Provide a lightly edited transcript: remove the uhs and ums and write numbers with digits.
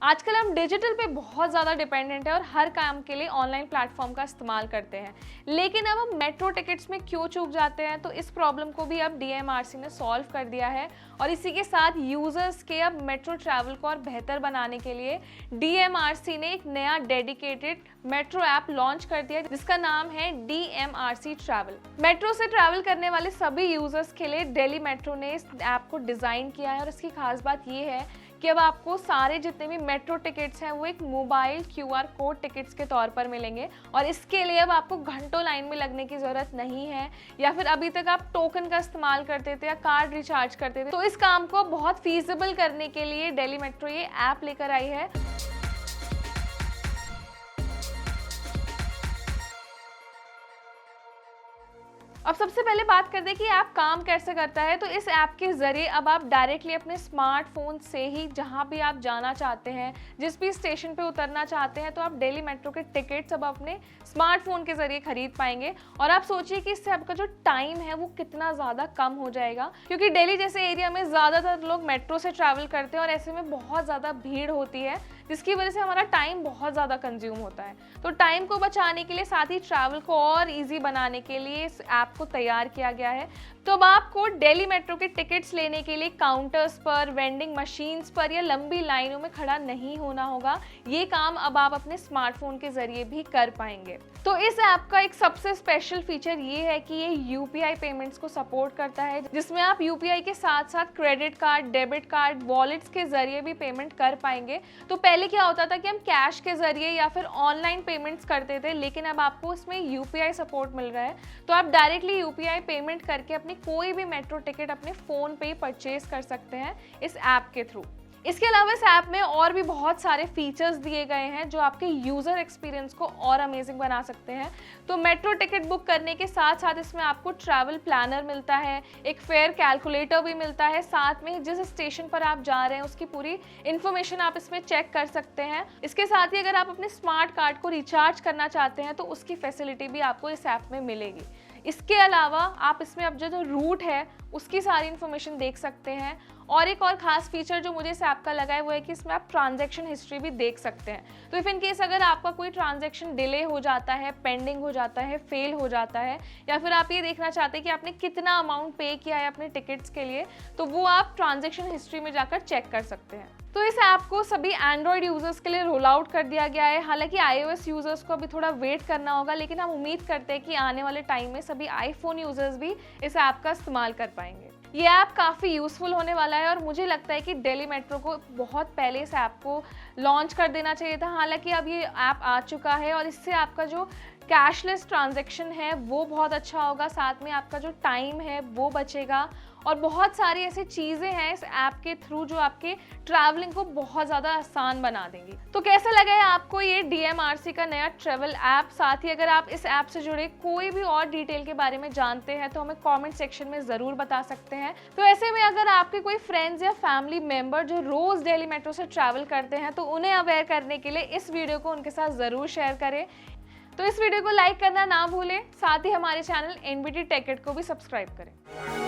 आजकल हम डिजिटल पे बहुत ज़्यादा डिपेंडेंट है और हर काम के लिए ऑनलाइन प्लेटफॉर्म का इस्तेमाल करते हैं। लेकिन अब हम मेट्रो टिकट्स में क्यों चूक जाते हैं, तो इस प्रॉब्लम को भी अब डीएमआरसी ने सॉल्व कर दिया है। और इसी के साथ यूज़र्स के अब मेट्रो ट्रैवल को और बेहतर बनाने के लिए डीएमआरसी ने एक नया डेडिकेटेड मेट्रो ऐप लॉन्च कर दिया जिसका नाम है डीएमआरसी ट्रैवल। मेट्रो से ट्रैवल करने वाले सभी यूज़र्स के लिए दिल्ली मेट्रो ने इस ऐप को डिज़ाइन किया है। और इसकी खास बात ये है कि अब आपको सारे जितने भी मेट्रो टिकट्स हैं वो एक मोबाइल क्यूआर कोड टिकट्स के तौर पर मिलेंगे। और इसके लिए अब आपको घंटों लाइन में लगने की ज़रूरत नहीं है, या फिर अभी तक आप टोकन का इस्तेमाल करते थे या कार्ड रिचार्ज करते थे। तो इस काम को बहुत फीजिबल करने के लिए दिल्ली मेट्रो ये ऐप लेकर आई है। अब सबसे पहले बात करते हैं कि ऐप काम कैसे करता है। तो इस ऐप के ज़रिए अब आप डायरेक्टली अपने स्मार्टफोन से ही जहां भी आप जाना चाहते हैं, जिस भी स्टेशन पे उतरना चाहते हैं, तो आप दिल्ली मेट्रो के टिकट्स अब अपने स्मार्टफोन के ज़रिए खरीद पाएंगे। और आप सोचिए कि इससे आपका जो टाइम है वो कितना ज़्यादा कम हो जाएगा, क्योंकि दिल्ली जैसे एरिया में ज़्यादातर लोग मेट्रो से ट्रैवल करते हैं और ऐसे में बहुत ज़्यादा भीड़ होती है, जिसकी वजह से हमारा टाइम बहुत ज़्यादा कंज्यूम होता है। तो टाइम को बचाने के लिए, साथ ही ट्रैवल को और ईजी बनाने के लिए इस ऐप को तैयार किया गया है। तो अब आपको दिल्ली मेट्रो के टिकट्स लेने के लिए काउंटर्स पर, वेंडिंग मशीन्स पर या लंबी लाइनों में खड़ा नहीं होना होगा। ये काम अब आप अपने स्मार्टफोन के जरिए भी कर पाएंगे। तो इस ऐप का एक सबसे स्पेशल फीचर ये है कि ये यूपीआई पेमेंट्स को सपोर्ट करता है, जिसमें आप यूपीआई के साथ साथ credit card, debit card, wallets के जरिए भी पेमेंट कर पाएंगे। तो पहले क्या होता था कि हम कैश के जरिए या फिर ऑनलाइन पेमेंट्स करते थे, लेकिन अब आपको इसमें यूपीआई सपोर्ट मिल रहा है। तो आप डायरेक्टली यूपीआई पेमेंट करके अपनी कोई भी मेट्रो टिकट अपने फ़ोन पे ही परचेज कर सकते हैं इस ऐप के थ्रू। इसके अलावा इस ऐप में और भी बहुत सारे फीचर्स दिए गए हैं जो आपके यूज़र एक्सपीरियंस को और अमेजिंग बना सकते हैं। तो मेट्रो टिकट बुक करने के साथ साथ इसमें आपको ट्रैवल प्लानर मिलता है, एक फेयर कैलकुलेटर भी मिलता है, साथ में जिस स्टेशन पर आप जा रहे हैं उसकी पूरी इन्फॉर्मेशन आप इसमें चेक कर सकते हैं। इसके साथ ही अगर आप अपने स्मार्ट कार्ड को रिचार्ज करना चाहते हैं तो उसकी फैसिलिटी भी आपको इस ऐप में मिलेगी। इसके अलावा आप इसमें अब जो रूट है उसकी सारी इन्फॉर्मेशन देख सकते हैं। और एक और ख़ास फीचर जो मुझे इस ऐप का लगा है वो है कि इसमें आप ट्रांजैक्शन हिस्ट्री भी देख सकते हैं। तो इफ़ इन केस अगर आपका कोई ट्रांजैक्शन डिले हो जाता है, पेंडिंग हो जाता है, फेल हो जाता है, या फिर आप ये देखना चाहते हैं कि आपने कितना अमाउंट पे किया है अपने टिकट्स के लिए, तो वो आप ट्रांजैक्शन हिस्ट्री में जाकर चेक कर सकते हैं। तो इस ऐप को सभी एंड्रॉयड यूज़र्स के लिए रोल आउट कर दिया गया है। हालांकि iOS यूज़र्स को अभी थोड़ा वेट करना होगा, लेकिन हम उम्मीद करते हैं कि आने वाले टाइम में सभी आईफोन यूज़र्स भी इस ऐप का इस्तेमाल कर पाएंगे। ये ऐप काफ़ी यूज़फुल होने वाला है और मुझे लगता है कि दिल्ली मेट्रो को बहुत पहले इस ऐप को लॉन्च कर देना चाहिए था। हालांकि अब ये ऐप आ चुका है और इससे आपका जो कैशलेस ट्रांजैक्शन है वो बहुत अच्छा होगा, साथ में आपका जो टाइम है वो बचेगा और बहुत सारी ऐसी चीज़ें हैं इस ऐप के थ्रू जो आपके ट्रैवलिंग को बहुत ज़्यादा आसान बना देंगी। तो कैसा लगा है आपको ये डीएमआरसी का नया ट्रैवल ऐप? साथ ही अगर आप इस ऐप से जुड़े कोई भी और डिटेल के बारे में जानते हैं तो हमें कमेंट सेक्शन में ज़रूर बता सकते हैं। तो ऐसे में अगर आपके कोई फ्रेंड्स या फैमिली मेम्बर जो रोज़ दिल्ली मेट्रो से ट्रैवल करते हैं तो उन्हें अवेयर करने के लिए इस वीडियो को उनके साथ ज़रूर शेयर करें। तो इस वीडियो को लाइक करना ना भूलें, साथ ही हमारे चैनल एनबीटी टेक इट को भी सब्सक्राइब करें।